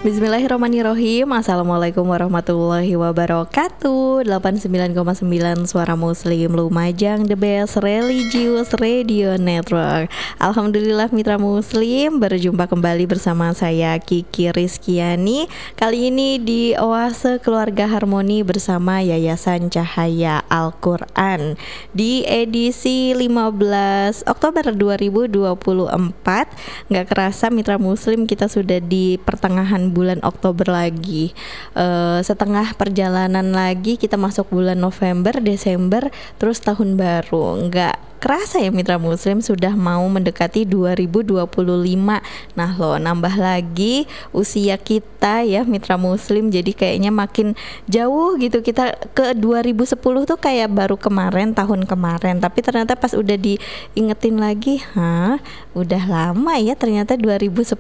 Bismillahirrahmanirrahim. Assalamualaikum warahmatullahi wabarakatuh. 89,9 Suara Muslim Lumajang, the best religious radio network. Alhamdulillah mitra muslim, berjumpa kembali bersama saya Kiki Rizkiani. Kali ini di Oase Keluarga Harmoni bersama Yayasan Cahaya Al-Quran di edisi 15 Oktober 2024. Nggak kerasa mitra muslim, kita sudah di pertengahan bulan Oktober lagi, setengah perjalanan lagi kita masuk bulan November, Desember, terus tahun baru. Nggak kerasa ya mitra muslim, sudah mau mendekati 2025. Nah loh, nambah lagi usia kita ya mitra muslim, jadi kayaknya makin jauh gitu. Kita ke 2010 tuh kayak baru kemarin, tahun kemarin, tapi ternyata pas udah diingetin lagi, udah lama ya ternyata 2010.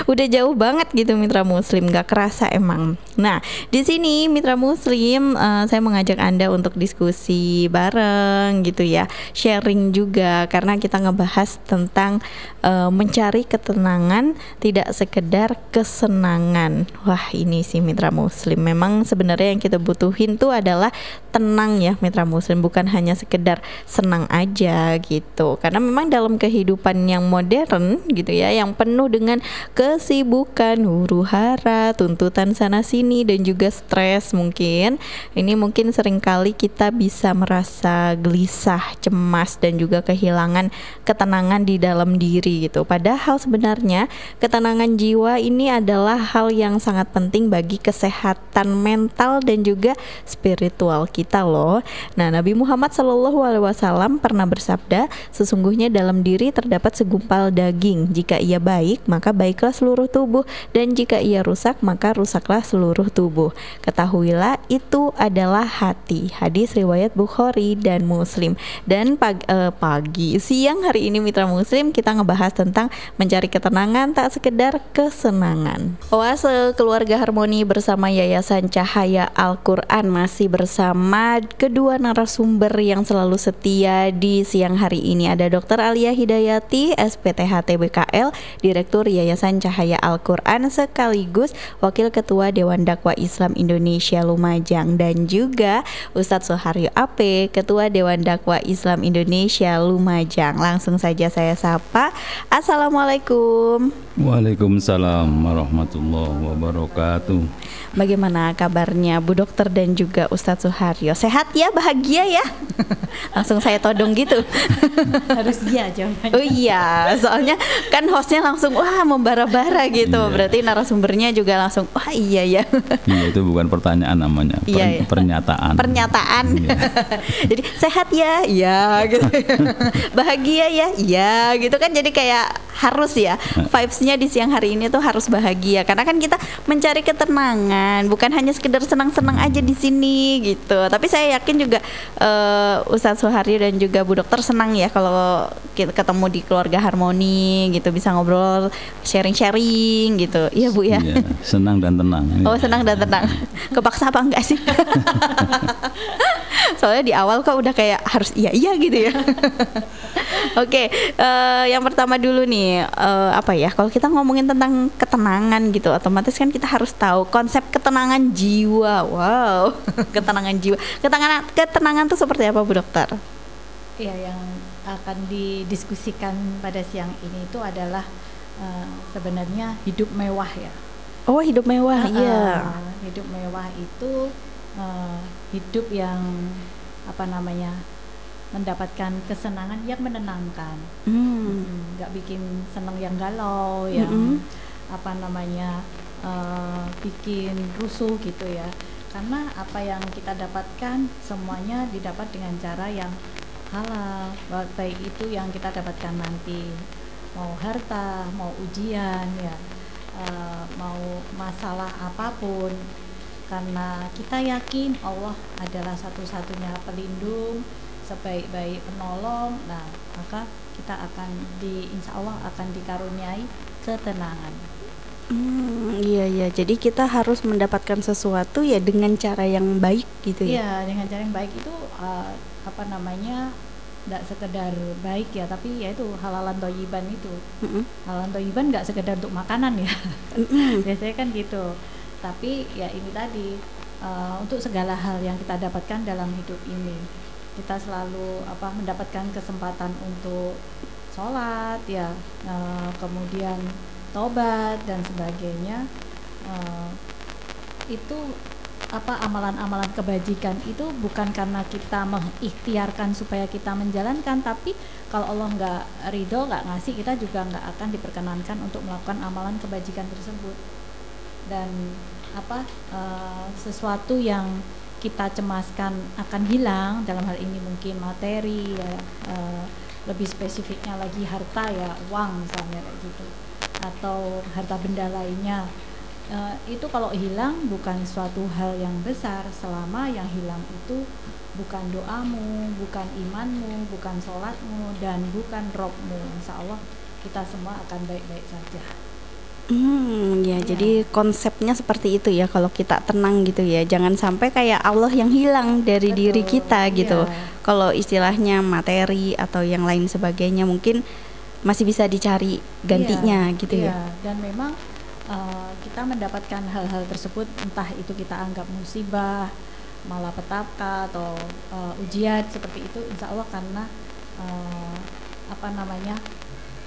Udah jauh banget gitu mitra muslim, gak kerasa emang. Nah di sini mitra muslim, saya mengajak Anda untuk diskusi bareng gitu ya, sharing juga, karena kita ngebahas tentang mencari ketenangan, tidak sekedar kesenangan. Wah ini sih mitra muslim, memang sebenarnya yang kita butuhin tuh adalah tenang ya mitra muslim, bukan hanya sekedar senang aja gitu. Karena memang dalam kehidupan yang modern gitu ya, yang penuh dengan kesibukan, huru hara, tuntutan sana sini, dan juga stres, mungkin seringkali kita bisa merasa gelisah, cemas, dan juga kehilangan ketenangan di dalam diri gitu. Padahal sebenarnya ketenangan jiwa ini adalah hal yang sangat penting bagi kesehatan mental dan juga spiritual kita loh. Nah Nabi Muhammad SAW pernah bersabda, sesungguhnya dalam diri terdapat segumpal daging, jika ia baik maka baiklah seluruh tubuh, dan jika ia rusak maka rusaklah seluruh tubuh. Ketahuilah itu adalah hati. Hadis riwayat Bukhari dan Muslim. Dan siang hari ini mitra muslim, kita ngebahas tentang mencari ketenangan, tak sekedar kesenangan. Oase Keluarga Harmoni bersama Yayasan Cahaya Al-Quran masih bersama kedua narasumber yang selalu setia di siang hari ini. Ada Dr. Alia Hidayati, SPTH TBKL, Direktur Yayasan Cahaya Al-Quran, sekaligus Wakil Ketua Dewan Dakwah Islam Indonesia Lumajang, dan juga Ustadz Suharyo AP, Ketua Dewan Dakwah Islam Indonesia Lumajang. Langsung saja saya sapa. Assalamualaikum. Waalaikumsalam warahmatullahi wabarakatuh. Bagaimana kabarnya Bu Dokter dan juga Ustadz Suharyo? Sehat ya, bahagia ya? Langsung saya todong gitu. Harus iya jawabannya. Oh iya, soalnya kan hostnya langsung wah membara-bara gitu. Iya. Berarti narasumbernya juga langsung wah iya ya. Iya, itu bukan pertanyaan namanya, Iya. pernyataan. Pernyataan. Iya. Jadi sehat ya, iya gitu. Bahagia ya, iya gitu kan. Jadi kayak harus ya, vibes-nya di siang hari ini tuh harus bahagia, karena kan kita mencari ketenangan, bukan hanya sekedar senang-senang aja di sini gitu. Tapi saya yakin juga Ustadz Suharyo dan juga Bu Dokter senang ya kalau kita ketemu di Keluarga Harmoni gitu, bisa ngobrol, sharing-sharing gitu. Iya Bu ya. Iya, senang dan tenang. Oh senang dan tenang. Kepaksa apa enggak sih? Soalnya di awal kok udah kayak harus iya gitu ya. Oke, yang pertama dulu nih, apa ya? Kalau kita ngomongin tentang ketenangan gitu, otomatis kan kita harus tahu konsep ketenangan jiwa. Wow, ketenangan jiwa. Ketenangan tuh seperti apa Bu Dokter? Ya, yang akan didiskusikan pada siang ini itu adalah sebenarnya hidup mewah ya. Oh hidup mewah, iya. Hidup mewah itu hidup yang mendapatkan kesenangan yang menenangkan, nggak bikin senang yang galau, yang bikin rusuh gitu ya. Karena apa yang kita dapatkan semuanya didapat dengan cara yang halal, baik itu yang kita dapatkan nanti, mau harta, mau ujian ya, mau masalah apapun. Karena kita yakin Allah adalah satu-satunya pelindung, sebaik-baik penolong. Nah, maka kita insya Allah akan dikaruniai ketenangan. Iya. Jadi kita harus mendapatkan sesuatu ya dengan cara yang baik gitu ya. Iya, dengan cara yang baik itu nggak sekedar baik ya, tapi ya itu halalan thayyiban itu. Mm-mm. Halalan thayyiban nggak sekedar untuk makanan ya. Mm-mm. Biasanya kan gitu. Tapi ya ini tadi untuk segala hal yang kita dapatkan dalam hidup ini, kita selalu mendapatkan kesempatan untuk sholat ya, kemudian tobat dan sebagainya. Itu amalan-amalan kebajikan itu bukan karena kita mengikhtiarkan supaya kita menjalankan, tapi kalau Allah nggak ridho, nggak ngasih, kita juga nggak akan diperkenankan untuk melakukan amalan kebajikan tersebut. Dan sesuatu yang kita cemaskan akan hilang, dalam hal ini mungkin materi ya, lebih spesifiknya lagi harta ya, uang misalnya kayak gitu, atau harta benda lainnya. Itu kalau hilang bukan suatu hal yang besar selama yang hilang itu bukan doamu, bukan imanmu, bukan sholatmu, dan bukan robmu. Insya Allah kita semua akan baik-baik saja. Ya, jadi konsepnya seperti itu ya, kalau kita tenang gitu ya, jangan sampai kayak Allah yang hilang dari Betul, diri kita gitu. iya. Kalau istilahnya materi atau yang lain sebagainya mungkin masih bisa dicari gantinya gitu ya. Dan memang kita mendapatkan hal-hal tersebut, entah itu kita anggap musibah, malapetaka atau ujian seperti itu, insya Allah karena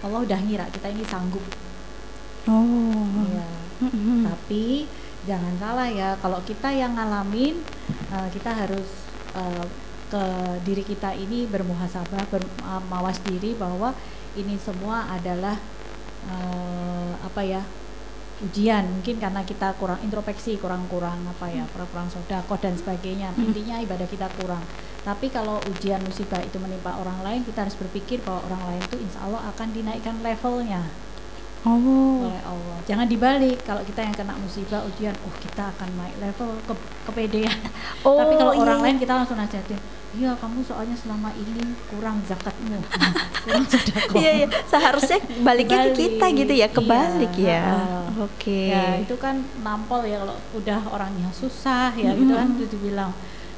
Allah udah ngira kita ini sanggup. Ya. Tapi jangan salah ya, kalau kita yang ngalamin, kita harus ke diri kita ini bermuhasabah, mawas diri bahwa ini semua adalah ujian. Mungkin karena kita kurang introspeksi, kurang sedekah dan sebagainya. Intinya ibadah kita kurang. Tapi kalau ujian musibah itu menimpa orang lain, kita harus berpikir bahwa orang lain itu insya Allah akan dinaikkan levelnya oleh Allah. Jangan dibalik, kalau kita yang kena musibah ujian, kita akan naik level kepedean. Tapi kalau orang lain kita langsung nasihatin, iya kamu soalnya selama ini kurang zakatmu, kurang sedekah. Iya, seharusnya baliknya ke kita gitu ya, kebalik ya. Oke. Ya itu kan nampol ya, kalau udah orangnya susah ya gitu kan, itu dibilang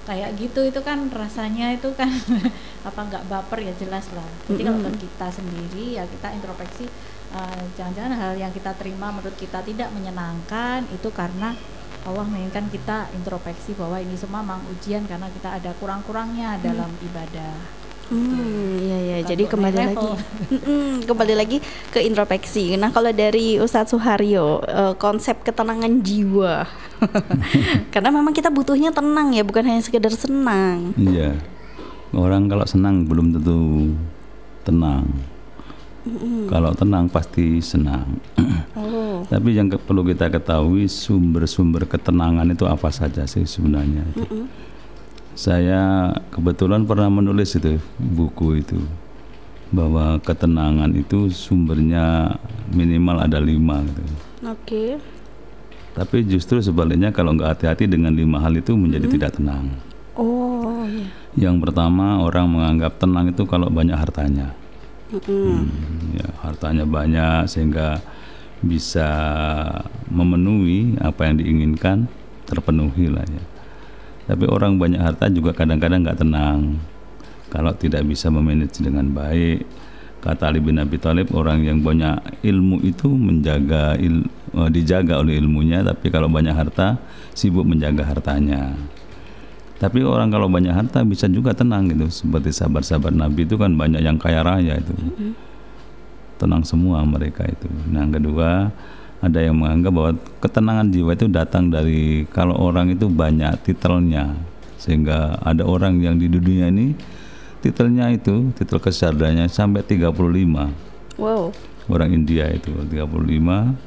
kayak gitu, itu kan rasanya itu kan nggak baper ya, jelas lah. Jadi kalau ke kita sendiri ya, kita introspeksi, jangan-jangan hal yang kita terima menurut kita tidak menyenangkan, itu karena Allah menginginkan kita introspeksi bahwa ini semua memang ujian karena kita ada kurang-kurangnya dalam ibadah. Iya. Jadi kembali lagi ke introspeksi. Nah, kalau dari Ustadz Suharyo, konsep ketenangan jiwa, karena memang kita butuhnya tenang ya, bukan hanya sekedar senang. Iya, orang kalau senang belum tentu tenang. Kalau tenang pasti senang. Tapi yang perlu kita ketahui, sumber-sumber ketenangan itu apa saja sih sebenarnya. Saya kebetulan pernah menulis itu buku itu, bahwa ketenangan itu sumbernya minimal ada 5 gitu. Oke. Tapi justru sebaliknya, kalau nggak hati-hati dengan 5 hal itu menjadi tidak tenang. Iya. Yang pertama, orang menganggap tenang itu kalau banyak hartanya. Ya, hartanya banyak sehingga bisa memenuhi apa yang diinginkan, terpenuhi lah ya. Tapi orang banyak harta juga kadang-kadang nggak tenang kalau tidak bisa memanage dengan baik. Kata Ali bin Abi Thalib, orang yang banyak ilmu itu dijaga oleh ilmunya, tapi kalau banyak harta sibuk menjaga hartanya. Tapi orang kalau banyak harta bisa juga tenang gitu, seperti sahabat-sahabat Nabi itu kan banyak yang kaya raya itu, tenang semua mereka itu. Nah, yang kedua, ada yang menganggap bahwa ketenangan jiwa itu datang dari kalau orang itu banyak titelnya, sehingga ada orang yang di dunia ini titelnya itu, titel kesyahdatannya sampai 35. Wow. Orang India itu 35.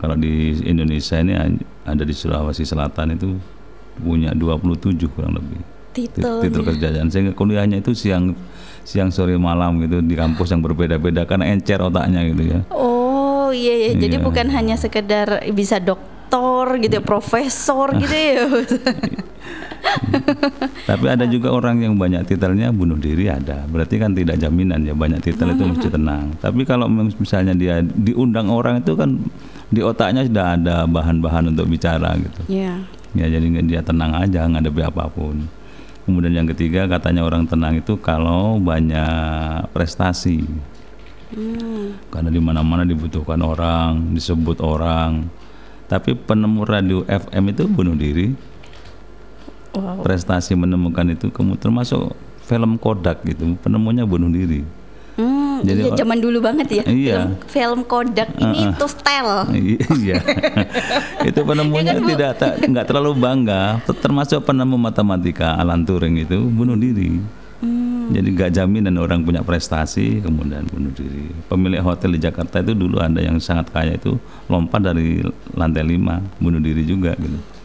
Kalau di Indonesia ini ada di Sulawesi Selatan itu punya 27 kurang lebih titel kesyahdataan, sehingga kuliahnya itu siang sore malam gitu di kampus yang berbeda-beda karena encer otaknya gitu ya. Iya. Jadi bukan hanya sekedar bisa doktor gitu, profesor gitu ya. Tapi ada juga orang yang banyak titelnya bunuh diri, ada. Berarti kan tidak jaminan ya banyak titel itu mesti tenang. Tapi kalau misalnya dia diundang orang itu kan di otaknya sudah ada bahan-bahan untuk bicara gitu. Iya. Ya, jadi dia tenang aja ngadepi apapun. Kemudian yang ketiga, katanya orang tenang itu kalau banyak prestasi. Karena di mana-mana dibutuhkan orang, disebut orang. Tapi penemu radio FM itu bunuh diri. Wow. Prestasi menemukan itu, termasuk film Kodak gitu, penemunya bunuh diri. Jadi Iya, zaman dulu banget ya. Iya. Film Kodak ini tuh style. Iya. Itu penemunya Ya kan, Bu? nggak terlalu bangga. Termasuk penemu matematika Alan Turing itu bunuh diri. Jadi nggak jaminan orang punya prestasi kemudian bunuh diri. Pemilik hotel di Jakarta itu dulu ada yang sangat kaya itu lompat dari lantai 5 bunuh diri juga gitu.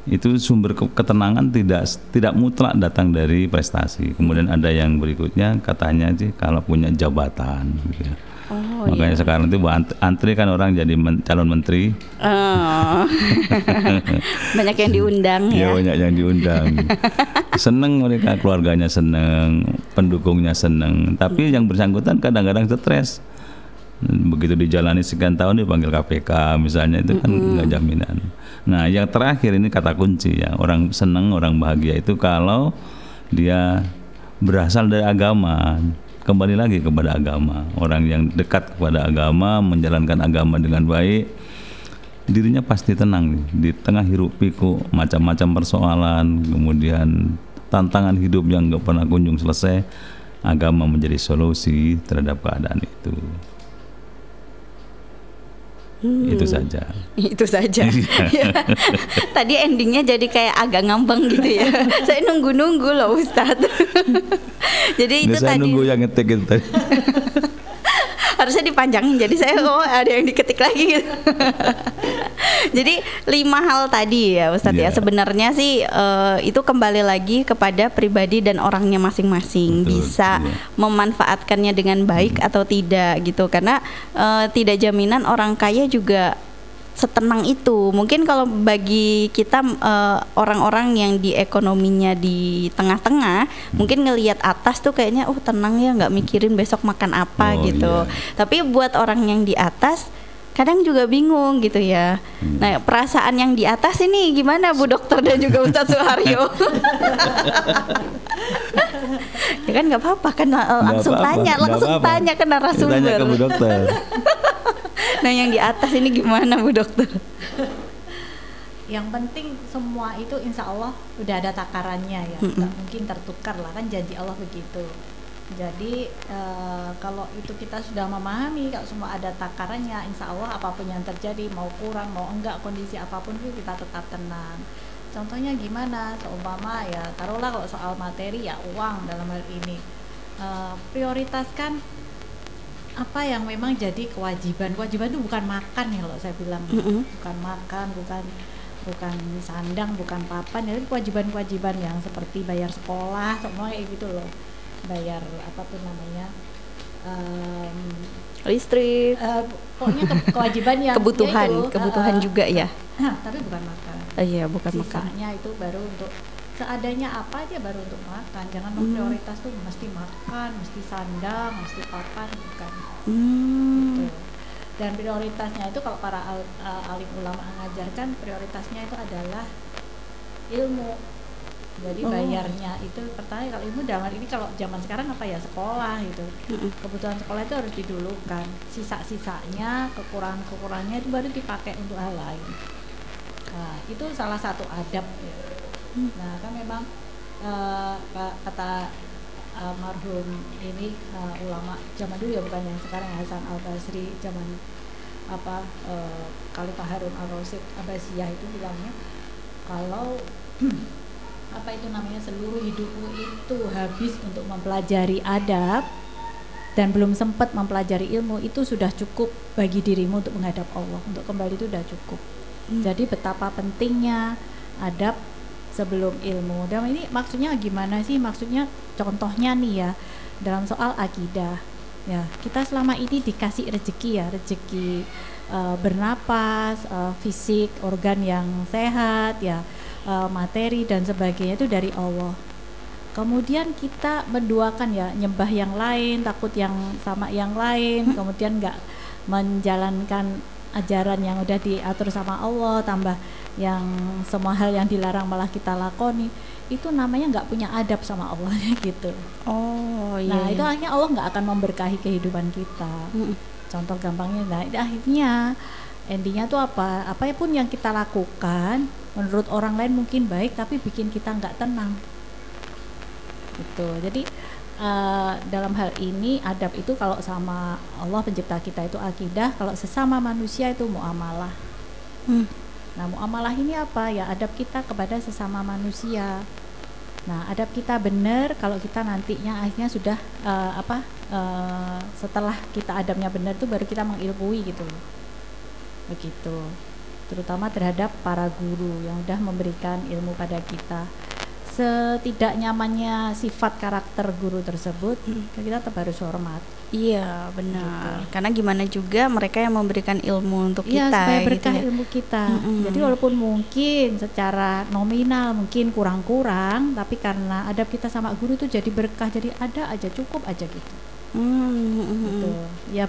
Itu sumber ketenangan tidak mutlak datang dari prestasi. Kemudian ada yang berikutnya katanya sih kalau punya jabatan gitu ya. Oh, Makanya sekarang itu antri kan orang jadi calon menteri. Oh. Banyak yang diundang Ya ya. banyak yang diundang. Seneng mereka, keluarganya seneng, pendukungnya seneng. Tapi yang bersangkutan kadang-kadang stres. Begitu dijalani sekian tahun dipanggil KPK misalnya, itu kan nggak jaminan. Nah yang terakhir ini kata kunci ya, orang seneng, orang bahagia itu kalau dia berasal dari agama. Kembali lagi kepada agama. Orang yang dekat kepada agama, menjalankan agama dengan baik, dirinya pasti tenang nih. Di tengah hiruk pikuk macam-macam persoalan, kemudian tantangan hidup yang nggak pernah kunjung selesai, agama menjadi solusi terhadap keadaan itu. Itu saja. Itu saja. Ya. Tadi endingnya jadi kayak agak ngambang gitu ya. Saya nunggu-nunggu loh Ustadz. Jadi itu Saya tadi nunggu yang ngetik itu tadi. harusnya dipanjangin, jadi saya ada yang diketik lagi gitu. Jadi 5 hal tadi ya Ustadz ya, Yeah. sebenarnya sih itu kembali lagi kepada pribadi dan orangnya masing-masing. Betul, Bisa iya. memanfaatkannya dengan baik atau tidak gitu, karena tidak jaminan orang kaya juga setenang itu. Mungkin kalau bagi kita orang-orang yang di ekonominya di tengah-tengah, mungkin ngelihat atas tuh kayaknya tenang ya, nggak mikirin besok makan apa Oh, gitu. iya. Tapi buat orang yang di atas kadang juga bingung gitu ya. Nah, perasaan yang di atas ini gimana Bu Dokter dan juga Ustadz Suharyo? Ya kan nggak apa-apa kan, langsung apa-apa, langsung nggak apa-apa. tanya ke narasumber. Tanya ke Bu Dokter. Nah, yang di atas ini gimana Bu Dokter? Yang penting semua itu insya Allah udah ada takarannya ya, nggak mungkin tertukar lah, kan janji Allah begitu. Jadi kalau itu kita sudah memahami kalau semua ada takarannya, insya Allah apapun yang terjadi, mau kurang mau enggak, kondisi apapun itu kita tetap tenang. Contohnya gimana? Seumpama ya, taruhlah kalau soal materi ya uang dalam hal ini, prioritaskan apa yang memang jadi kewajiban. Kewajiban itu bukan makan ya, kalau saya bilang bukan makan, bukan sandang, bukan papan. Jadi kewajiban-kewajiban yang seperti bayar sekolah, semua kayak gitu loh, bayar apa tuh namanya, Listrik, pokoknya kewajiban yang kebutuhan, ya itu, kebutuhan juga ya. tapi bukan makan. Iya, bukan makan. Sisanya itu baru untuk seadanya apa aja, baru untuk makan. Jangan prioritas tuh mesti makan, mesti sandang, mesti papan, bukan. Gitu. Dan prioritasnya itu kalau para alim ulama mengajarkan, prioritasnya itu adalah ilmu. Jadi bayarnya itu pertama kalau ilmu, dalam ini kalau zaman sekarang apa ya, sekolah gitu. Kebutuhan sekolah itu harus didulukan. Sisa-sisanya, kekurangan-kekurangannya itu baru dipakai untuk hal lain. Nah, itu salah satu adab ya. Nah, kan memang kata marhum ini ulama zaman dulu ya, bukan yang sekarang, Hasan Al-Basri, zaman Khalifah Harun Al-Rasyid Abbasiyah itu bilangnya, kalau apa itu namanya, seluruh hidupmu itu habis untuk mempelajari adab dan belum sempat mempelajari ilmu, itu sudah cukup bagi dirimu untuk menghadap Allah, untuk kembali itu sudah cukup. Jadi betapa pentingnya adab sebelum ilmu. Dan ini maksudnya gimana sih? Maksudnya contohnya nih ya, dalam soal akidah ya, kita selama ini dikasih rezeki ya, rezeki bernapas, fisik, organ yang sehat ya, materi dan sebagainya itu dari Allah. Kemudian kita menduakan ya, nyembah yang lain, takut yang sama yang lain, kemudian nggak menjalankan ajaran yang udah diatur sama Allah, tambah yang semua hal yang dilarang malah kita lakoni. itu namanya nggak punya adab sama Allah gitu. Oh iya. Nah itu iya. akhirnya Allah nggak akan memberkahi kehidupan kita. Contoh gampangnya, nah itu akhirnya endingnya tuh apa? Apapun yang kita lakukan menurut orang lain mungkin baik, tapi bikin kita nggak tenang. Gitu. Jadi dalam hal ini adab itu kalau sama Allah pencipta kita itu akidah, kalau sesama manusia itu muamalah. Nah muamalah ini apa ya? Adab kita kepada sesama manusia. Nah adab kita benar kalau kita nantinya akhirnya sudah setelah kita adabnya benar itu baru kita mengilmui gitu loh. Begitu. Terutama terhadap para guru yang sudah memberikan ilmu pada kita. Setidak nyamannya sifat karakter guru tersebut, kita tetap harus hormat. Iya benar. Karena gimana juga mereka yang memberikan ilmu untuk Iya, kita. supaya berkah gitu ya. ilmu kita. Jadi walaupun mungkin secara nominal mungkin kurang-kurang, tapi karena adab kita sama guru itu jadi berkah, jadi ada aja, cukup aja gitu. Gitu. Ya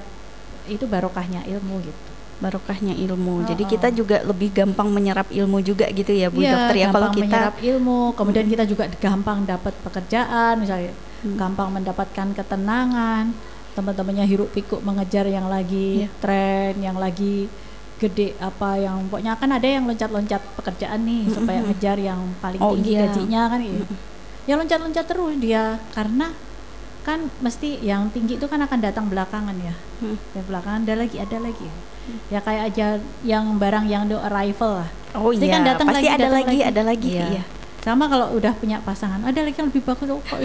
itu barokahnya ilmu gitu. Barokahnya ilmu. Jadi kita juga lebih gampang menyerap ilmu juga gitu ya Bu Dokter ya, kalau gampang kita menyerap ilmu, kemudian kita juga gampang dapat pekerjaan misalnya, gampang mendapatkan ketenangan. Teman-temannya hiruk pikuk mengejar yang lagi tren, yang lagi gede apa, yang pokoknya kan ada yang loncat-loncat pekerjaan nih supaya ngejar yang paling tinggi gajinya kan gitu. Ya loncat-loncat terus dia, karena kan mesti yang tinggi itu kan akan datang belakangan ya. Ya belakangan ada lagi. Ya kayak aja yang barang yang the arrival lah. Oh pasti iya, kan datang pasti lagi, ada lagi. Iya. Iya. Sama kalau udah punya pasangan, ada lagi yang lebih bagus kok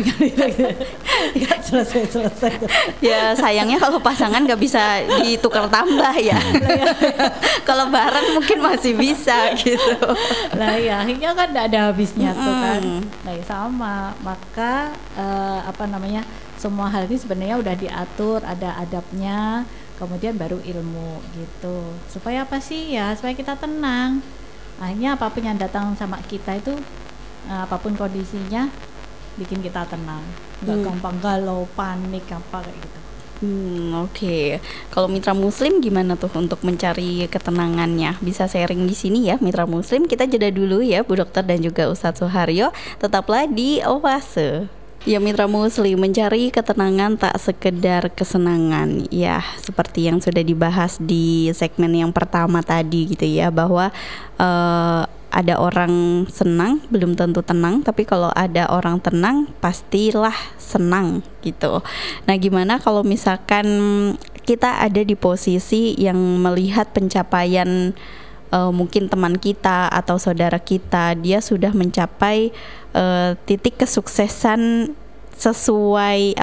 nggak selesai. Ya sayangnya kalau pasangan nggak bisa ditukar tambah ya. Kalau barang mungkin masih bisa gitu. Lah ya akhirnya kan nggak ada habisnya tuh kan. Nah ya sama, maka semua hal ini sebenarnya udah diatur, ada adabnya, kemudian baru ilmu gitu. Supaya apa sih ya? Supaya kita tenang. Akhirnya apapun yang datang sama kita itu, apapun kondisinya, bikin kita tenang, nggak gampang galau, panik apa kayak gitu. Oke. Kalau mitra muslim gimana tuh untuk mencari ketenangannya? Bisa sharing di sini ya mitra muslim. Kita jeda dulu ya Bu Dokter dan juga Ustadz Suharyo. Tetaplah di Oase. Ya mitra muslim, mencari ketenangan tak sekedar kesenangan. Ya seperti yang sudah dibahas di segmen yang pertama tadi gitu ya, bahwa ada orang senang belum tentu tenang, tapi kalau ada orang tenang pastilah senang gitu. Nah gimana kalau misalkan kita ada di posisi yang melihat pencapaian mungkin teman kita atau saudara kita, dia sudah mencapai titik kesuksesan sesuai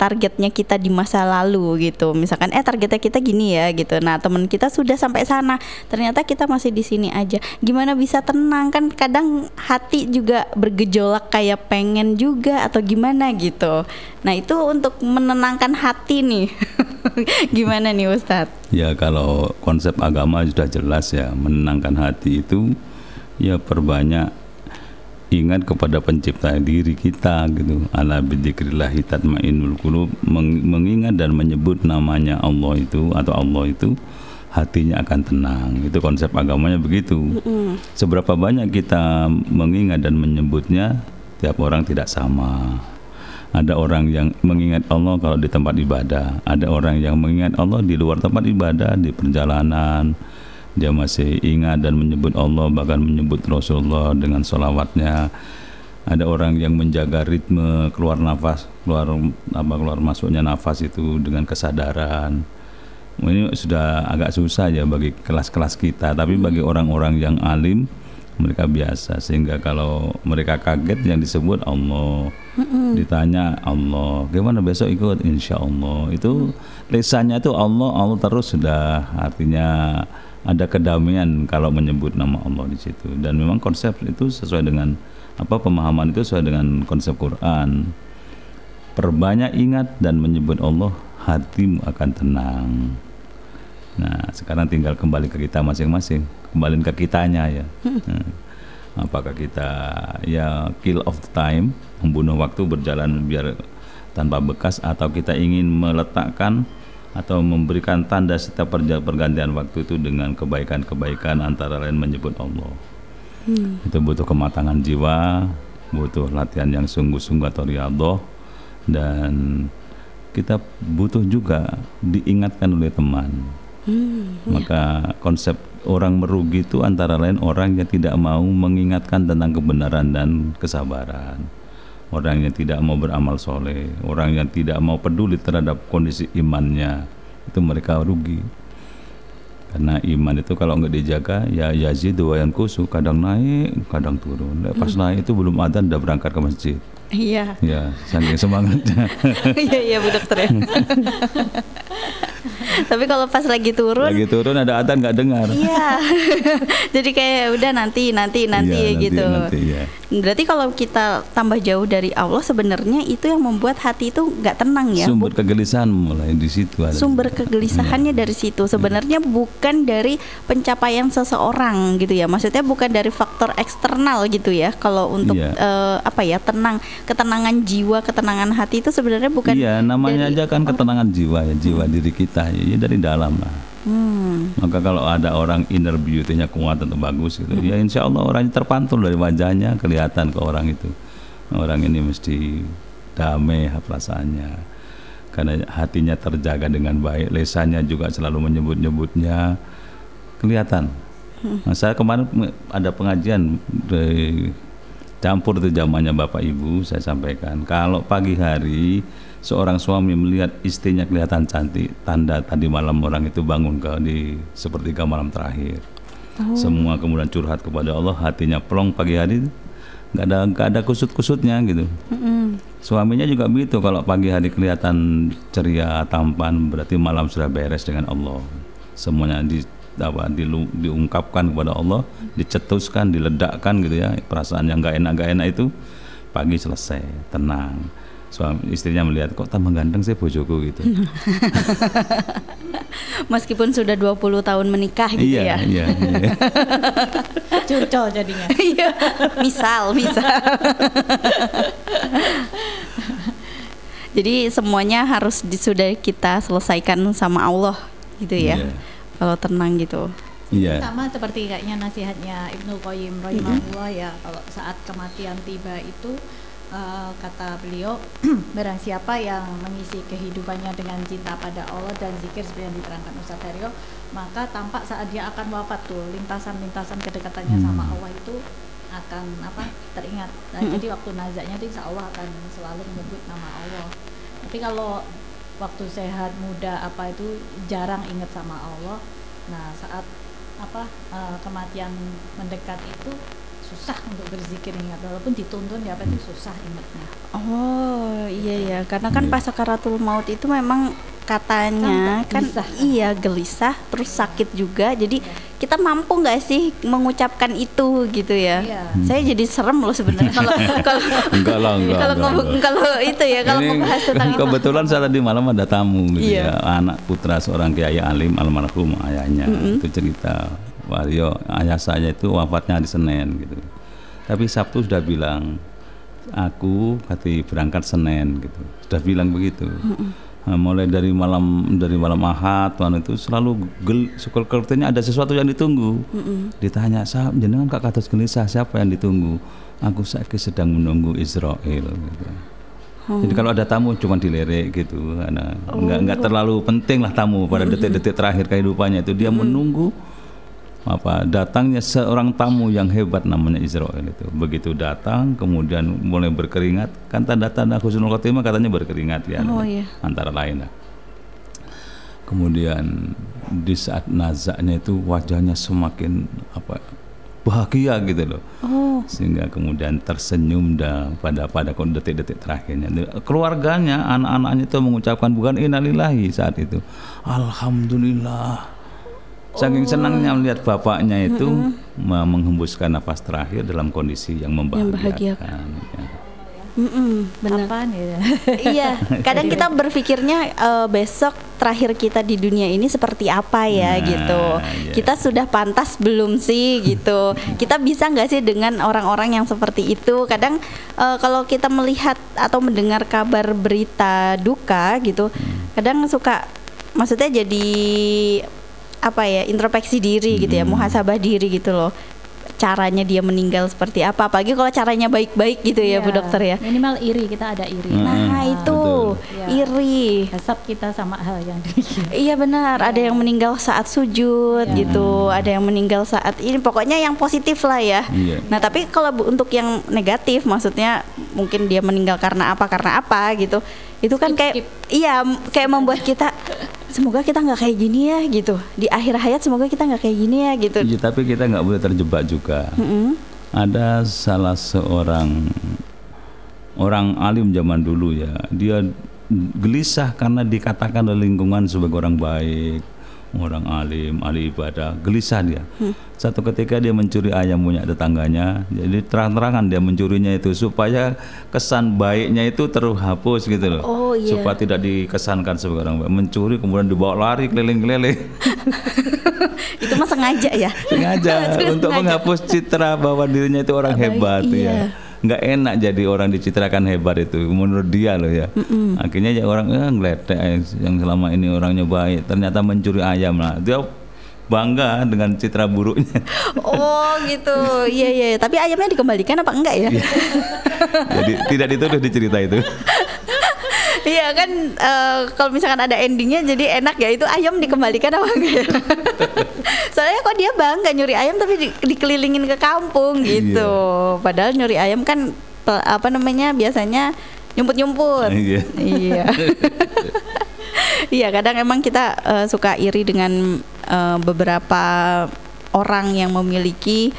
targetnya kita di masa lalu gitu. Misalkan targetnya kita gini ya gitu. Nah, teman kita sudah sampai sana, ternyata kita masih di sini aja. Gimana bisa tenang? Kan kadang hati juga bergejolak kayak pengen juga atau gimana gitu. Nah, itu untuk menenangkan hati nih. Gimana nih Ustadz? Ya kalau konsep agama sudah jelas ya, menenangkan hati itu ya perbanyak ingat kepada pencipta diri kita gitu. Ala bidzikrillahi tatmainnul qulub, mengingat dan menyebut namanya Allah itu atau Allah itu hatinya akan tenang. Itu konsep agamanya begitu. Seberapa banyak kita mengingat dan menyebutnya, tiap orang tidak sama. Ada orang yang mengingat Allah kalau di tempat ibadah, ada orang yang mengingat Allah di luar tempat ibadah, di perjalanan dia masih ingat dan menyebut Allah, bahkan menyebut Rasulullah dengan sholawatnya. Ada orang yang menjaga ritme keluar nafas, keluar masuknya nafas itu dengan kesadaran. Ini sudah agak susah ya bagi kelas-kelas kita, tapi bagi orang-orang yang alim mereka biasa, sehingga kalau mereka kaget yang disebut Allah, ditanya Allah, gimana besok ikut, insya Allah. Itu lisannya itu Allah terus, sudah artinya ada kedamaian kalau menyebut nama Allah di situ. Dan memang konsep itu sesuai dengan pemahaman itu sesuai dengan konsep Quran. Perbanyak ingat dan menyebut Allah, hatimu akan tenang. Nah, sekarang tinggal kembali ke kita masing-masing, kembali ke kitanya ya. Apakah kita ya kill of time, membunuh waktu berjalan biar tanpa bekas, atau kita ingin meletakkan atau memberikan tanda setiap pergantian waktu itu dengan kebaikan-kebaikan, antara lain menyebut Allah. Itu butuh kematangan jiwa, butuh latihan yang sungguh-sungguh atau riyadhah, dan kita butuh juga diingatkan oleh teman. Maka konsep orang merugi itu antara lain orang yang tidak mau mengingatkan tentang kebenaran dan kesabaran, orang yang tidak mau beramal soleh, orang yang tidak mau peduli terhadap kondisi imannya, itu mereka rugi. Karena iman itu kalau nggak dijaga ya yazidu wa yanqusu, kadang naik kadang turun. Pas naik itu belum adzan udah berangkat ke masjid. Iya. Ya, saking semangatnya. Iya Bu Dokter ya. Tapi kalau pas lagi turun ada adzan nggak dengar. Iya. Jadi kayak udah nanti Ya, gitu. nanti, ya. Berarti kalau kita tambah jauh dari Allah, sebenarnya itu yang membuat hati itu nggak tenang ya. Sumber kegelisahan mulai di situ ada. Sumber kegelisahannya dari situ. Sebenarnya bukan dari pencapaian seseorang gitu ya. Maksudnya bukan dari faktor eksternal gitu ya. Kalau untuk ketenangan jiwa, ketenangan hati itu sebenarnya bukan. Iya, namanya aja kan ketenangan jiwa ya, jiwa diri kita ya dari dalam lah. Maka kalau ada orang inner beauty-nya kuat atau bagus gitu, ya insya Allah orangnya terpantul dari wajahnya, kelihatan ke orang itu. Orang ini mesti damai perasaannya, karena hatinya terjaga dengan baik, lesannya juga selalu menyebut-nyebutnya, kelihatan. Nah, saya kemarin ada pengajian campur itu zamannya Bapak Ibu, saya sampaikan kalau pagi hari seorang suami melihat istrinya kelihatan cantik, tanda tadi malam orang itu bangun di sepertiga malam terakhir. Semua kemudian curhat kepada Allah, hatinya plong pagi hari, nggak ada kusut-kusutnya gitu. Suaminya juga begitu, kalau pagi hari kelihatan ceria, tampan, berarti malam sudah beres dengan Allah. Semuanya diungkapkan kepada Allah, dicetuskan, diledakkan gitu ya, perasaan yang nggak enak itu pagi selesai, tenang. Suami istrinya melihat, kok tambah ganteng sih bojoku gitu. Meskipun sudah 20 tahun menikah gitu ya. Iya. Curcol jadinya. Iya. misal. Jadi semuanya harus sudah kita selesaikan sama Allah gitu ya. Iya. Kalau tenang gitu. Iya. Sama seperti kayaknya nasihatnya Ibnu Qayyim rahimahullah ya, kalau saat kematian tiba itu kata beliau, barang siapa yang mengisi kehidupannya dengan cinta pada Allah dan zikir seperti yang diterangkan Ustaz Haryo, maka tampak saat dia akan wafat tuh lintasan-lintasan kedekatannya sama Allah itu akan teringat. Nah, jadi waktu nazaknya itu insya Allah akan selalu menyebut nama Allah. Tapi kalau waktu sehat muda itu jarang ingat sama Allah. Nah, saat kematian mendekat itu susah untuk berzikir ingat, walaupun dituntun ya itu susah ingatnya. Oh iya ya, karena kan pas sakaratul maut itu memang katanya gelisah, terus sakit juga. Jadi kita mampu nggak sih mengucapkan itu gitu ya? Saya jadi serem loh sebenarnya kalau itu ya, kalau membahas tentang itu. Kebetulan saya tadi malam ada tamu gitu ya, anak putra seorang kiai alim almarhum ayahnya, itu cerita, Wario, ayah saya itu wafatnya hari Senin gitu. Tapi Sabtu sudah bilang, aku berangkat Senin gitu. Sudah bilang begitu. Nah, mulai dari malam Ahad Tuhan itu selalu sepertinya ada sesuatu yang ditunggu. Ditanya, "Sahab, jenengan kak kados gelisah, siapa yang ditunggu?" "Aku saiki sedang menunggu Israel." Gitu. Jadi kalau ada tamu cuma dilirik gitu, karena nggak terlalu penting lah tamu pada detik-detik terakhir kehidupannya itu, dia menunggu datangnya seorang tamu yang hebat namanya Israel itu. Begitu datang kemudian mulai berkeringat, kan tanda-tanda husnul khotimah katanya berkeringat ya, antara lain lah. Kemudian di saat nazaknya itu wajahnya semakin bahagia gitu loh, sehingga kemudian tersenyum pada detik-detik terakhirnya. Keluarganya, anak-anaknya itu mengucapkan bukan innalillahi saat itu, alhamdulillah. Saking senangnya melihat bapaknya itu menghembuskan nafas terakhir dalam kondisi yang membahagiakan. Benar. Apaan ya? Iya, kadang kita berpikirnya besok terakhir kita di dunia ini seperti apa ya gitu. Kita sudah pantas belum sih gitu. Kita bisa nggak sih dengan orang-orang yang seperti itu? Kadang kalau kita melihat atau mendengar kabar berita duka gitu, kadang suka, maksudnya jadi introspeksi diri gitu ya, muhasabah diri gitu loh. caranya dia meninggal seperti apa, apalagi kalau caranya baik-baik gitu ya Bu Dokter ya. Minimal iri, kita ada iri. Nah itu iri. Hasab kita sama hal yang demikian. Iya benar, ada yang meninggal saat sujud gitu, ada yang meninggal saat ini, pokoknya yang positif lah ya. Nah tapi kalau untuk yang negatif, maksudnya mungkin dia meninggal karena apa gitu, itu kan kayak iya kayak membuat kita semoga kita nggak kayak gini ya gitu, di akhir hayat semoga kita nggak kayak gini ya gitu. Iya, tapi kita nggak boleh terjebak juga. Ada salah seorang orang alim zaman dulu ya, dia gelisah karena dikatakan oleh lingkungan sebagai orang baik, orang alim, ahli ibadah, gelisah dia. Satu ketika dia mencuri ayam punya tetangganya, jadi terang-terangan dia mencurinya itu supaya kesan baiknya itu terhapus gitu loh. Supaya tidak dikesankan sebagai orang baik. Mencuri kemudian dibawa lari keliling-keliling. Itu mah sengaja ya? Sengaja untuk menghapus citra bahwa dirinya itu orang hebat ya. Nggak enak jadi orang dicitrakan hebat itu menurut dia loh ya. Akhirnya ya orang ngeletek yang selama ini orangnya baik, ternyata mencuri ayam lah. Dia bangga dengan citra buruknya. Oh gitu, iya. Tapi ayamnya dikembalikan apa enggak ya? Jadi tidak dituduh di cerita itu. Iya kan, kalau misalkan ada endingnya jadi enak ya, itu ayam dikembalikan apa enggak ya? Soalnya kok dia bangga nyuri ayam tapi dikelilingin ke kampung gitu. Padahal nyuri ayam kan biasanya nyumput-nyumput. Iya. Iya, kadang emang kita suka iri dengan beberapa orang yang memiliki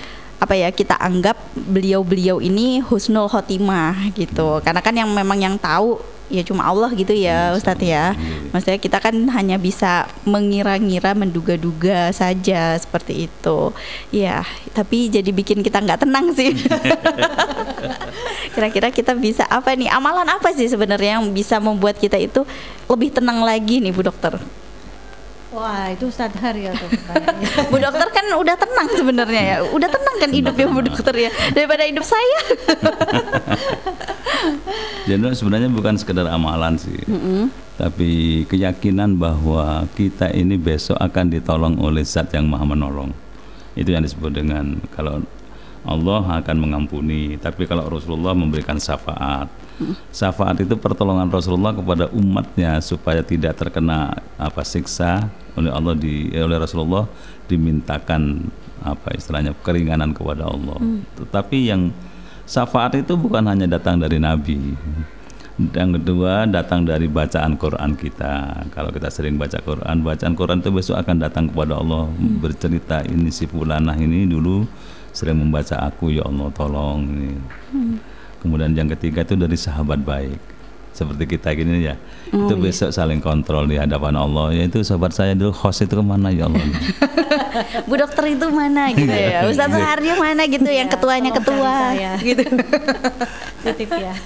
kita anggap beliau-beliau ini husnul khotimah gitu. Karena kan yang memang yang tahu ya cuma Allah gitu ya Ustadz ya. Maksudnya kita kan hanya bisa mengira-ngira, menduga-duga saja seperti itu. Ya, tapi jadi bikin kita nggak tenang sih. Kira-kira kita bisa apa nih? Amalan apa sih sebenarnya yang bisa membuat kita itu lebih tenang lagi nih Bu Dokter? Wah, itu sadar ya tuh. Bu Dokter kan udah tenang sebenarnya ya. Udah tenang kan hidupnya Bu Dokter ya, daripada hidup saya. Jadi sebenarnya bukan sekedar amalan sih, tapi keyakinan bahwa kita ini besok akan ditolong oleh Zat yang Maha Menolong. Itu yang disebut dengan kalau Allah akan mengampuni, tapi kalau Rasulullah memberikan syafaat. Syafaat itu pertolongan Rasulullah kepada umatnya supaya tidak terkena siksa oleh Allah oleh Rasulullah, dimintakan istilahnya keringanan kepada Allah. Tetapi yang syafaat itu bukan hanya datang dari Nabi. Yang kedua datang dari bacaan Quran kita. Kalau kita sering baca Quran, bacaan Quran itu besok akan datang kepada Allah, bercerita ini si fulanah ini dulu sering membaca aku, ya Allah tolong. Kemudian yang ketiga itu dari sahabat baik seperti kita gini ya. Itu besok saling kontrol di hadapan Allah. Yaitu sahabat saya dulu host itu kemana ya Allah. Bu Dokter itu mana gitu ya. Ustaz Suharyo mana gitu yang ketuanya ketua gitu. Titip ya.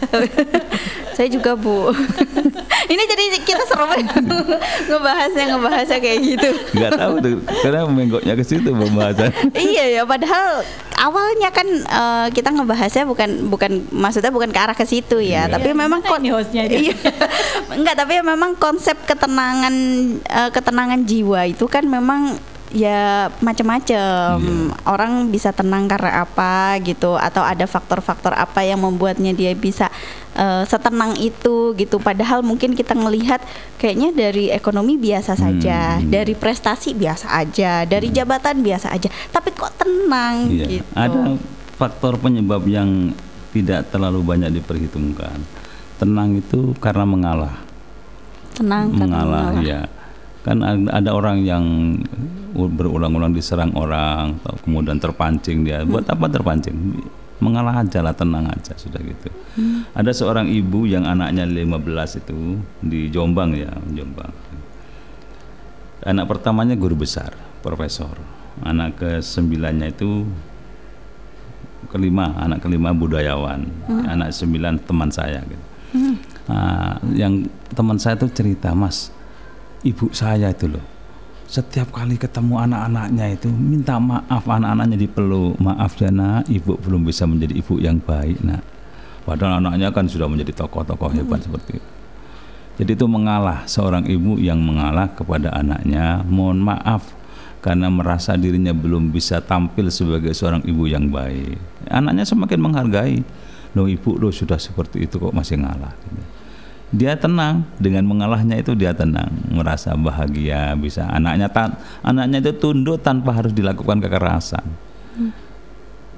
Saya juga Bu. Ini jadi kita seru ngebahasnya kayak gitu. Nggak tahu tuh, karena menggoknya ke situ pembahasan. Iya ya, padahal awalnya kan kita ngebahasnya bukan maksudnya bukan ke arah ke situ ya, tapi memang enggak, tapi memang konsep ketenangan jiwa itu kan memang ya macam-macam. Orang bisa tenang karena apa gitu, atau ada faktor-faktor apa yang membuatnya dia bisa setenang itu gitu. Padahal mungkin kita ngelihat kayaknya dari ekonomi biasa saja, dari prestasi biasa aja, dari jabatan biasa aja, tapi kok tenang gitu. Ada faktor penyebab yang tidak terlalu banyak diperhitungkan. Tenang itu karena mengalah. Mengalah ya. Kan ada orang yang berulang-ulang diserang orang, atau kemudian terpancing dia. Buat apa terpancing? Mengalah aja lah, tenang aja, sudah gitu. Ada seorang ibu yang anaknya 15 itu di Jombang ya, Jombang. Anak pertamanya guru besar, profesor. Anak ke-9-nya itu anak kelima budayawan. Anak 9 teman saya gitu. Yang teman saya tuh cerita, Mas, ibu saya itu loh, setiap kali ketemu anak-anaknya itu minta maaf, anak-anaknya dipeluk, maaf ya nak, ibu belum bisa menjadi ibu yang baik nak. Padahal anaknya kan sudah menjadi tokoh-tokoh hebat seperti itu. Jadi itu mengalah, seorang ibu yang mengalah kepada anaknya, mohon maaf karena merasa dirinya belum bisa tampil sebagai seorang ibu yang baik. Anaknya semakin menghargai, loh ibu lo sudah seperti itu kok masih ngalah gitu. Dia tenang, dengan mengalahnya itu dia tenang, merasa bahagia, bisa anaknya itu tunduk tanpa harus dilakukan kekerasan.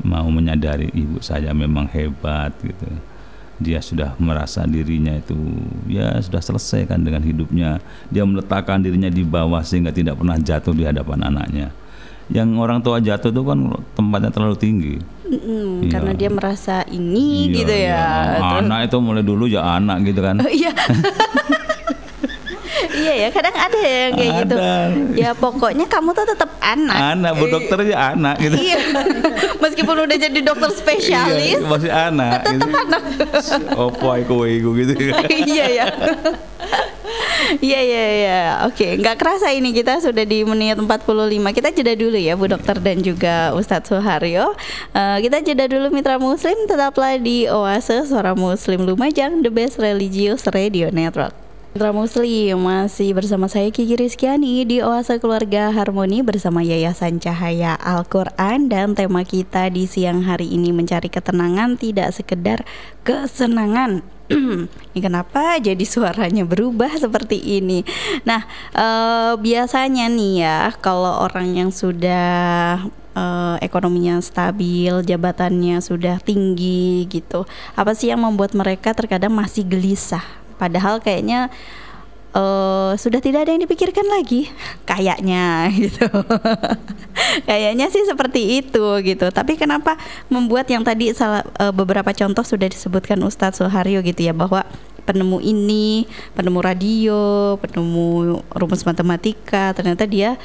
Mau menyadari ibu saya memang hebat gitu. Dia sudah merasa dirinya itu ya sudah selesai kan dengan hidupnya. Dia meletakkan dirinya di bawah sehingga tidak pernah jatuh di hadapan anaknya. Yang orang tua jatuh itu kan tempatnya terlalu tinggi. Iya. Karena dia merasa ini Iya, gitu ya. iya. Anak itu mulai dulu ya anak gitu kan. Iya. Iya ya, kadang ada yang kayak gitu. Ya pokoknya kamu tuh tetap anak. Anak, bu dokter aja anak gitu. Iya. Meskipun udah jadi dokter spesialis, Iya, masih anak. tetap gitu. anak. Opo iku gitu. Iya ya. Iya. Oke, nggak kerasa ini kita sudah di menit 45. Kita jeda dulu ya Bu Dokter dan juga Ustadz Suharyo. Kita jeda dulu Mitra Muslim, tetaplah di Oase Suara Muslim Lumajang, the best religious radio network. Mitra Muslim masih bersama saya Kiki Rizkyani di Oase Keluarga Harmoni bersama Yayasan Cahaya Al-Quran, dan tema kita di siang hari ini mencari ketenangan, tidak sekedar kesenangan. Ini kenapa jadi suaranya berubah seperti ini? Nah, biasanya nih ya, kalau orang yang sudah ekonominya stabil, jabatannya sudah tinggi gitu, apa sih yang membuat mereka terkadang masih gelisah? Padahal kayaknya sudah tidak ada yang dipikirkan lagi, kayaknya gitu. Kayaknya sih seperti itu gitu. Tapi kenapa membuat yang tadi beberapa contoh sudah disebutkan Ustadz Suharyo gitu ya, bahwa penemu ini, penemu radio, penemu rumus matematika, ternyata dia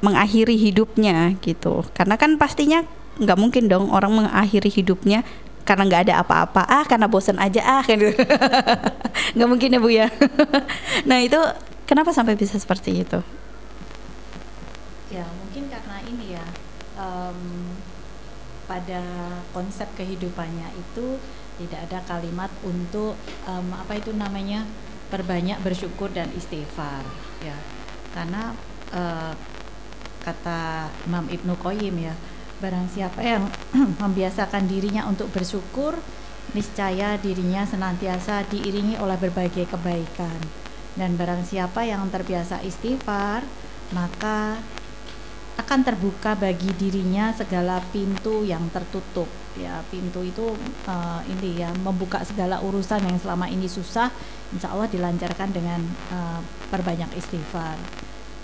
mengakhiri hidupnya gitu. Karena kan pastinya nggak mungkin dong orang mengakhiri hidupnya karena nggak ada apa-apa, karena bosan aja kan gitu. Nggak mungkin ya Bu ya. Nah itu kenapa sampai bisa seperti itu? Ya mungkin karena ini ya, pada konsep kehidupannya itu tidak ada kalimat untuk apa itu namanya, perbanyak bersyukur dan istighfar ya. Karena kata Imam Ibnu Qayyim ya, barang siapa yang membiasakan dirinya untuk bersyukur, niscaya dirinya senantiasa diiringi oleh berbagai kebaikan. Dan barang siapa yang terbiasa istighfar, maka akan terbuka bagi dirinya segala pintu yang tertutup. Ya, pintu itu ini ya, membuka segala urusan yang selama ini susah, insya Allah dilancarkan dengan perbanyak istighfar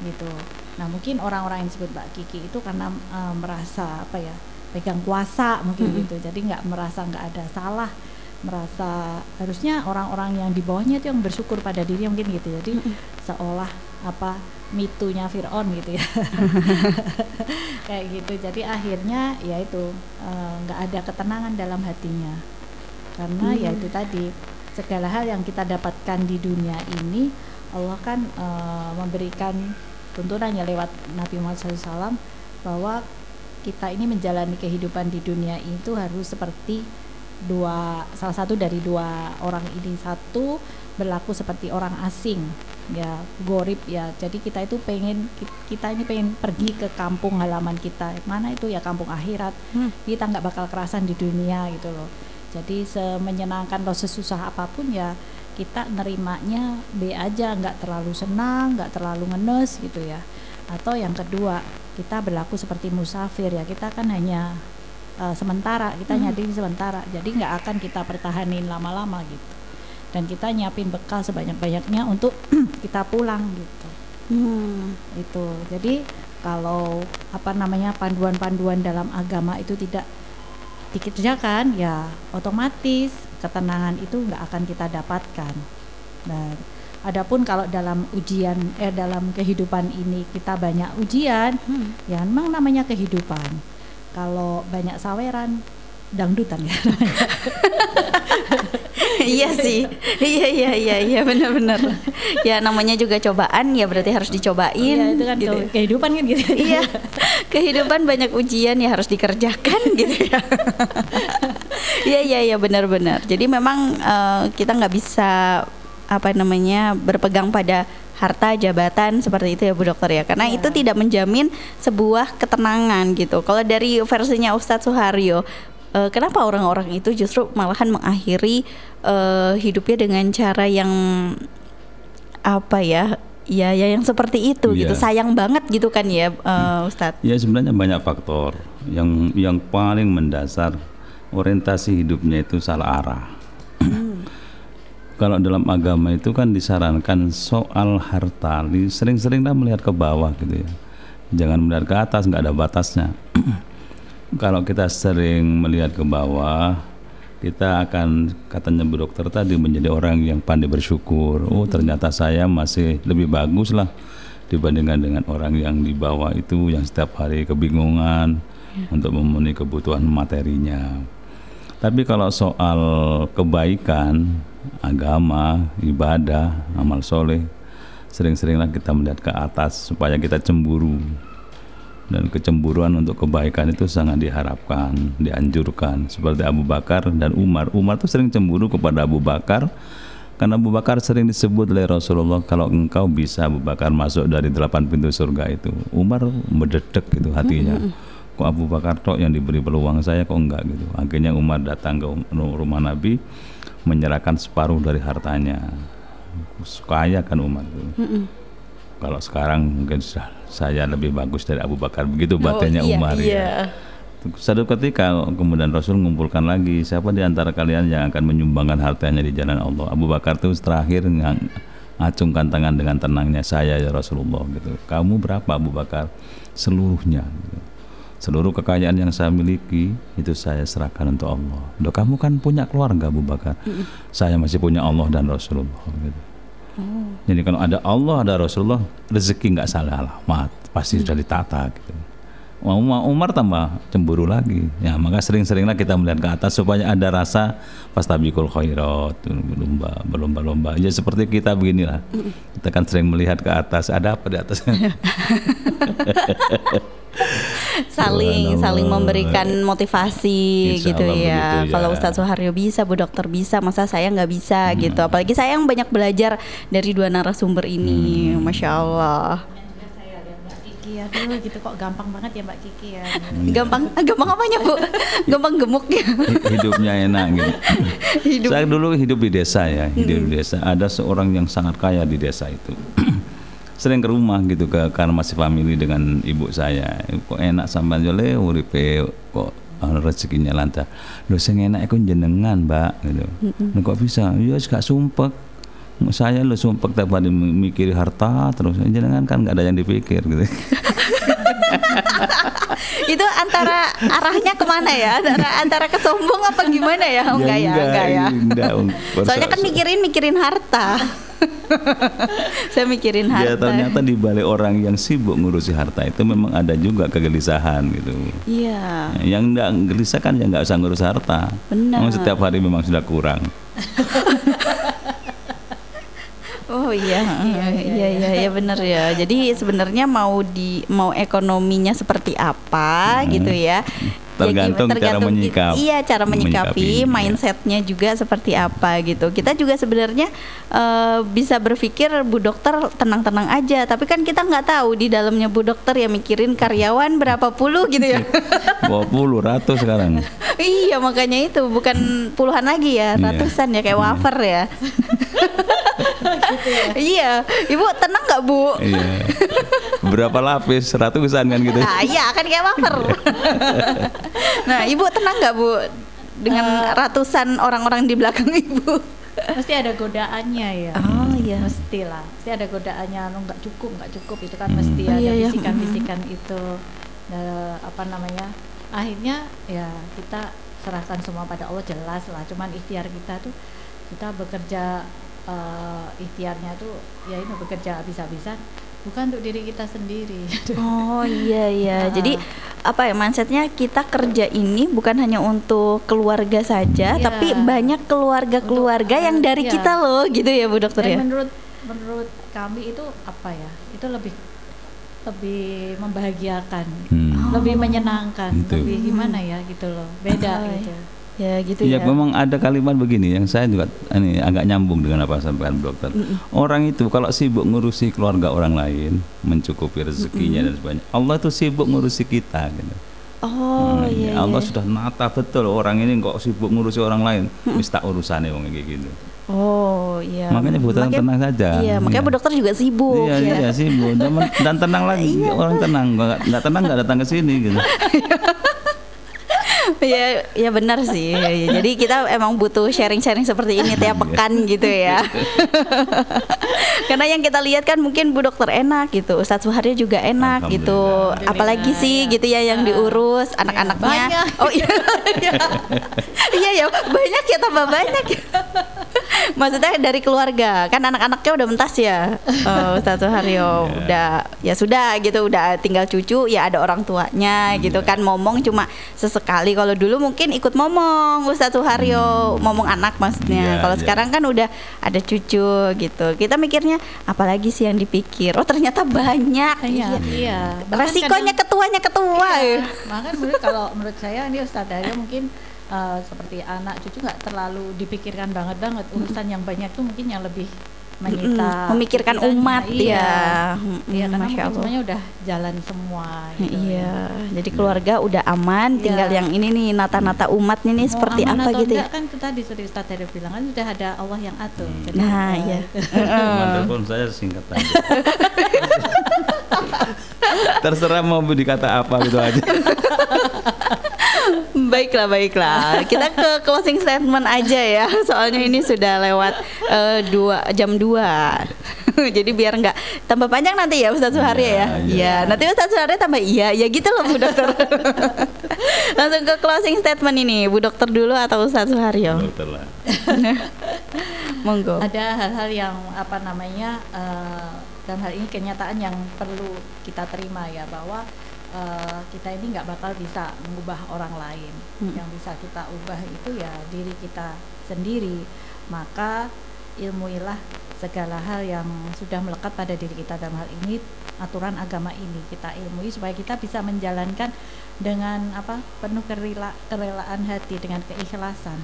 gitu. Nah mungkin orang-orang yang disebut Mbak Kiki itu karena merasa apa ya, pegang kuasa mungkin gitu, jadi nggak merasa nggak ada salah, merasa harusnya orang-orang yang di bawahnya itu yang bersyukur pada diri mungkin gitu. Jadi seolah apa mitunya Fir'aun gitu ya. Kayak gitu. Jadi akhirnya ya itu nggak ada ketenangan dalam hatinya, karena ya itu tadi, segala hal yang kita dapatkan di dunia ini Allah kan memberikan tuntunannya lewat Nabi Muhammad SAW bahwa kita ini menjalani kehidupan di dunia itu harus seperti salah satu dari dua orang ini. Satu, berlaku seperti orang asing ya, gorib ya. Jadi kita itu pengen pergi ke kampung halaman kita, mana itu ya kampung akhirat. Kita nggak bakal kerasan di dunia gitu loh. Jadi semenyenangkan atau sesusah apapun ya kita nerimanya B aja, nggak terlalu senang, nggak terlalu ngenes gitu ya. Atau yang kedua, kita berlaku seperti musafir ya, kita kan hanya sementara, kita nyadin sementara, jadi nggak akan kita pertahanin lama-lama gitu. Dan kita nyiapin bekal sebanyak-banyaknya untuk kita pulang gitu. Itu. Jadi kalau apa namanya, panduan-panduan dalam agama itu tidak dikerjakan, ya otomatis ketenangan itu nggak akan kita dapatkan. Nah, adapun kalau dalam ujian dalam kehidupan ini kita banyak ujian, ya memang namanya kehidupan. Kalau banyak saweran, dangdutan ya. Iya sih, iya benar-benar. Ya namanya juga cobaan, ya berarti harus dicobain. Iya, itu kan gitu. Kehidupan kan gitu. Iya, kehidupan banyak ujian ya harus dikerjakan gitu ya. Iya benar-benar. Jadi memang kita nggak bisa berpegang pada harta, jabatan seperti itu ya Bu Dokter ya. Karena itu tidak menjamin sebuah ketenangan gitu. Kalau dari versinya Ustadz Suharyo, kenapa orang-orang itu justru malahan mengakhiri hidupnya dengan cara yang apa ya? Ya yang seperti itu gitu. Sayang banget gitu kan ya Ustadz. Ya sebenarnya banyak faktor. Yang paling mendasar orientasi hidupnya itu salah arah. Kalau dalam agama itu kan disarankan soal harta, sering-seringlah melihat ke bawah gitu ya. Jangan melihat ke atas, nggak ada batasnya. Kalau kita sering melihat ke bawah, kita akan, katanya Bu Dokter tadi, menjadi orang yang pandai bersyukur. Oh ternyata saya masih lebih bagus lah dibandingkan dengan orang yang di bawah itu, yang setiap hari kebingungan untuk memenuhi kebutuhan materinya. Tapi kalau soal kebaikan, agama, ibadah, amal soleh, sering-seringlah kita melihat ke atas supaya kita cemburu. Dan kecemburuan untuk kebaikan itu sangat diharapkan, dianjurkan. Seperti Abu Bakar dan Umar. Umar itu sering cemburu kepada Abu Bakar, karena Abu Bakar sering disebut oleh Rasulullah, kalau engkau bisa Abu Bakar masuk dari 8 pintu surga itu. Umar mendedek gitu hatinya. Kok Abu Bakar tok yang diberi peluang, saya kok enggak gitu. Akhirnya Umar datang ke rumah Nabi, menyerahkan separuh dari hartanya. Kaya kan Umar itu. Kalau sekarang mungkin saya lebih bagus dari Abu Bakar, begitu batinnya Umar ya. Satu ketika kemudian Rasul mengumpulkan lagi, siapa di antara kalian yang akan menyumbangkan hartanya di jalan Allah? Abu Bakar itu terakhir ngacungkan tangan dengan tenangnya, saya ya Rasulullah gitu. Kamu berapa Abu Bakar? Seluruhnya gitu. Seluruh kekayaan yang saya miliki itu saya serahkan untuk Allah. Loh, kamu kan punya keluarga Abu Bakar. Saya masih punya Allah dan Rasulullah gitu. Jadi kalau ada Allah, ada Rasulullah, rezeki nggak salah alamat, pasti sudah ditata gitu. Umar tambah cemburu lagi. Ya, maka sering-seringlah kita melihat ke atas supaya ada rasa fastabiqul khairat, berlomba-lomba. Ya seperti kita beginilah. Kita kan sering melihat ke atas, ada apa di atas? saling memberikan motivasi Insya gitu Allah ya. begitu ya. Kalau Ustadz Suharyo bisa, Bu Dokter bisa, masa saya nggak bisa gitu. Apalagi saya yang banyak belajar dari dua narasumber ini, Masya Allah. Saya lihat Mbak Kiki ya dulu gitu, kok gampang banget ya Mbak Kiki ya. Gampang apanya Bu? Gampang gemuk ya. Hidupnya enak gitu. Saya dulu hidup di desa ya, hidup di desa. Ada seorang yang sangat kaya di desa itu. Sering ke rumah gitu, karena masih family dengan ibu saya. Kok enak sampean jole uripe, kok rezekinya lancar. Lho sing enak iku jenengan, Mbak gitu. Kok bisa? Ya gak sumpek. Saya lo sumpek tiap hari mikir harta terus, jenengan kan gak ada yang dipikir gitu. Itu antara arahnya kemana ya? Antara kesombong apa gimana ya? Enggak ya. Soalnya kan mikirin harta. Saya mikirin harta. Ya ternyata di balik orang yang sibuk ngurusi harta itu memang ada juga kegelisahan gitu. Iya. Yang enggak gelisah kan yang enggak usah ngurus harta. Benar. Setiap hari memang sudah kurang. Oh iya benar ya. Jadi sebenarnya mau ekonominya seperti apa gitu ya. Tergantung cara menyikapi. Iya, cara menyikapi, mindsetnya juga seperti apa gitu. Kita juga sebenarnya bisa berpikir Bu Dokter tenang-tenang aja, tapi kan kita nggak tahu di dalamnya Bu Dokter ya mikirin karyawan berapa puluh gitu ya. 20, ratus sekarang. Iya, makanya itu bukan puluhan lagi ya, ratusan ya kayak wafer ya. Gitu ya. Iya, Ibu tenang nggak Bu? Iya. Berapa lapis? Ratusan kan gitu. Nah, iya kan kayak wafer. Nah, Ibu tenang nggak Bu dengan ratusan orang-orang di belakang Ibu? Mesti ada godaannya ya. Oh iya. Mestilah. Mesti ada godaannya. Nggak cukup itu kan mesti ada bisikan-bisikan itu. Apa namanya? Akhirnya ya kita serahkan semua pada Allah, jelas lah. Cuman ikhtiar kita tuh, kita bekerja ikhtiarnya tuh ya ini bekerja habis-habisan, bukan untuk diri kita sendiri. Oh iya. Jadi apa ya, mindsetnya kita kerja ini bukan hanya untuk keluarga saja, tapi banyak keluarga yang dari kita loh gitu ya Bu Dokter ya. Menurut kami itu apa ya? Itu lebih membahagiakan, lebih menyenangkan, lebih gimana ya gitu loh. Beda gitu. Ya gitu Ya, ya. memang ada kalimat begini yang saya juga ini agak nyambung dengan apa sampaikan dokter. Orang itu kalau sibuk ngurusi keluarga orang lain, mencukupi rezekinya dan sebagainya, Allah itu sibuk ngurusi kita gitu. Oh iya. Allah iya. sudah nata betul orang ini kok sibuk ngurusi orang lain, wis tak urusannya wong kayak gitu. Oh iya. Makanya Bu Dokter tenang saja. Iya, makanya Bu Dokter juga sibuk Iya, ya. iya sibuk. Dan tenang lagi, orang tenang, nggak tenang nggak datang ke sini gitu. Ya, ya benar sih. Ya, jadi kita emang butuh sharing-sharing seperti ini tiap pekan gitu ya. Karena yang kita lihat kan mungkin Bu Dokter enak gitu, Ustadz Suharyo juga enak gitu. Alhamdulillah. Apalagi sih Ya. gitu ya yang diurus anak-anaknya. banyak. Oh iya. Iya ya, banyak ya, tambah banyak. Maksudnya dari keluarga, kan anak-anaknya udah mentas ya, Ustadz Suharyo. Udah, ya sudah gitu, udah tinggal cucu, ya ada orang tuanya gitu kan. Momong cuma sesekali. Kalau dulu mungkin ikut momong Ustadz Suharyo, momong anak maksudnya. Iya, Kalau iya. sekarang kan udah ada cucu gitu. Kita mikirnya apalagi sih yang dipikir? Oh ternyata banyak. Iya. Bahkan Resikonya ketuanya ketua. Bahkan menurut saya ini Ustadz Dario mungkin seperti anak cucu nggak terlalu dipikirkan banget urusan yang banyak tuh mungkin yang lebih menyita Memikirkan pikirannya. umat ya. Iya, karena Masya mungkin Allah. semuanya udah jalan semua gitu. Iya, jadi keluarga udah aman, tinggal yang ini nih nata-nata umatnya nih seperti Mau aman apa atau gitu ya. enggak, kan tadi sudah Ustadz Dario bilang kan sudah ada Allah yang atur. Jadi, Nah, iya. Telepon saya singkat aja. Terserah mau dikata apa gitu aja. Baiklah. Kita ke closing statement aja ya. Soalnya ini sudah lewat jam 2. Jadi biar nggak tambah panjang nanti ya Ustadz Suharyo ya. Iya, nanti Ustadz Suharyo tambah iya gitu loh Bu Dokter. Langsung ke closing statement ini, Bu Dokter dulu atau Ustadz Suharyo? Dokter lah. Monggo. ada hal-hal yang apa namanya dalam hal ini kenyataan yang perlu kita terima ya, bahwa kita ini nggak bakal bisa mengubah orang lain. Yang bisa kita ubah itu ya diri kita sendiri. Maka ilmuilah segala hal yang sudah melekat pada diri kita, dalam hal ini aturan agama ini kita ilmui supaya kita bisa menjalankan dengan penuh kerelaan hati, dengan keikhlasan.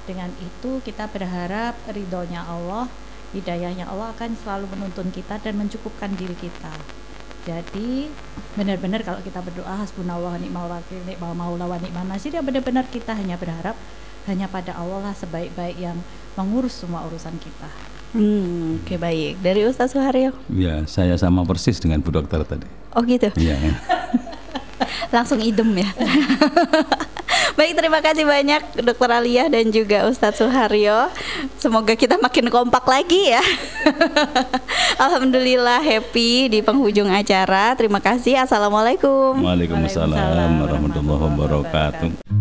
Dengan itu kita berharap ridhonya Allah, hidayahnya Allah akan selalu menuntun kita dan mencukupkan diri kita. Jadi benar-benar kalau kita berdoa hasbunallah wa ni'mal wakil, ni'mal maula wa ni'man nasir, ya benar-benar kita hanya berharap hanya pada Allah lah sebaik-baik yang mengurus semua urusan kita. Oke, baik. Dari Ustadz Suharyo? Ya, saya sama persis dengan Bu Dokter tadi. Oh gitu. Iya. Langsung idem ya. Baik, terima kasih banyak Dokter Alia dan juga Ustadz Suharyo. Semoga kita makin kompak lagi ya. Alhamdulillah happy di penghujung acara. Terima kasih. Assalamualaikum. Waalaikumsalam warahmatullahi wabarakatuh.